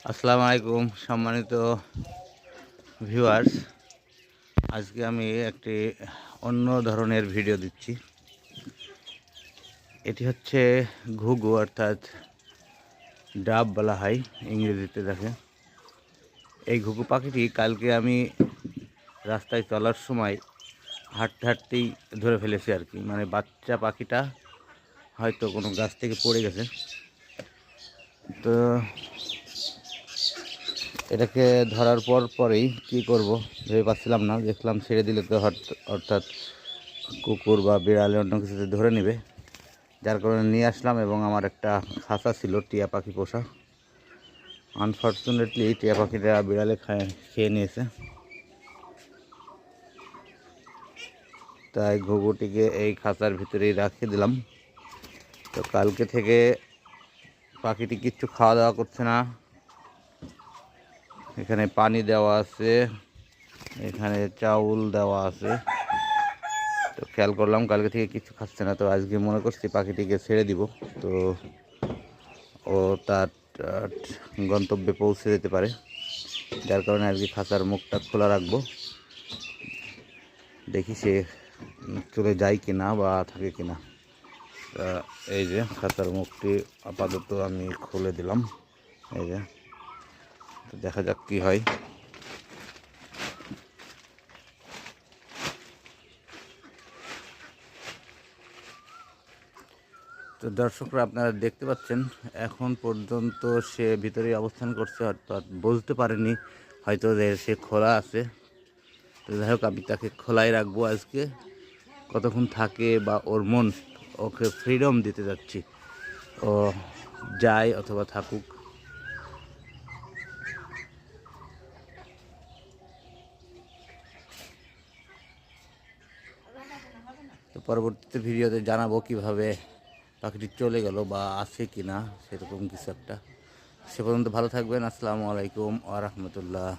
আসসালামু আলাইকুম সম্মানিত ভিউয়ার্স। আজকে আমি একটি অন্য ধরনের ভিডিও দিচ্ছি। এটি হচ্ছে ঘুঘু, অর্থাৎ ডাব বলা হয় ইংরেজিতে দেখে। এই ঘুঘু পাখিটি কালকে আমি রাস্তায় চলার সময় হাঁটতে হাঁটতেই ধরে ফেলেছি আর কি। মানে বাচ্চা পাখিটা হয়তো কোনো গাছ থেকে পড়ে গেছে, তো এটাকে ধরার পরেই কি করব ভেবে পাচ্ছিলাম না। দেখলাম ছেড়ে দিলে তো অর্থাৎ কুকুর বা বিড়ালে অন্য কিছুতে ধরে নেবে, যার কারণে নিয়ে আসলাম। এবং আমার একটা খাঁচা ছিল টিয়া পাখি পোষা। আনফর্চুনেটলি টিয়া পাখিটা বিড়ালে খেয়ে নিয়েছে, তাই ঘুঘুটিকে এই খাঁচার ভিতরেই রাখিয়ে দিলাম। তো কালকে থেকে পাখিটি কিচ্ছু খাওয়া দাওয়া করছে না। এখানে পানি দেওয়া আছে, এখানে চাউল দেওয়া আছে। তো খেয়াল করলাম কালকে থেকে কিছু খাচ্ছে না। তো আজকে মনে করছি পাখিটিকে ছেড়ে দিব, তো ও তার গন্তব্যে পৌঁছে যেতে পারে, যার কারণে আজকে খাঁচার মুখটা খোলা রাখবো। দেখি সে চলে যায় কিনা বা থাকে কিনা। এই যে খাঁচার মুখটি আপাতত আমি খুলে দিলাম, এই যে। তো দেখা যাক কি হয়। তো দর্শকরা, আপনারা দেখতে পাচ্ছেন এখন পর্যন্ত সে ভিতরেই অবস্থান করছে, অর্থাৎ বলতে পারেনি হয়তো যে সে খোলা আছে। তো যাই হোক, আমি তাকে খোলাই রাখবো আজকে। কতক্ষণ থাকে বা ওর মন, ওকে ফ্রিডম দিতে যাচ্ছি, ও যায় অথবা থাকুক। তো পরবর্তীতে ভিডিওতে জানাবো কিভাবে পাখিটি চলে গেল বা আছে কি না, সেরকম কিছু একটা। সে পর্যন্ত ভালো থাকবেন। আসসালামু আলাইকুম ওয়া রাহমাতুল্লাহ।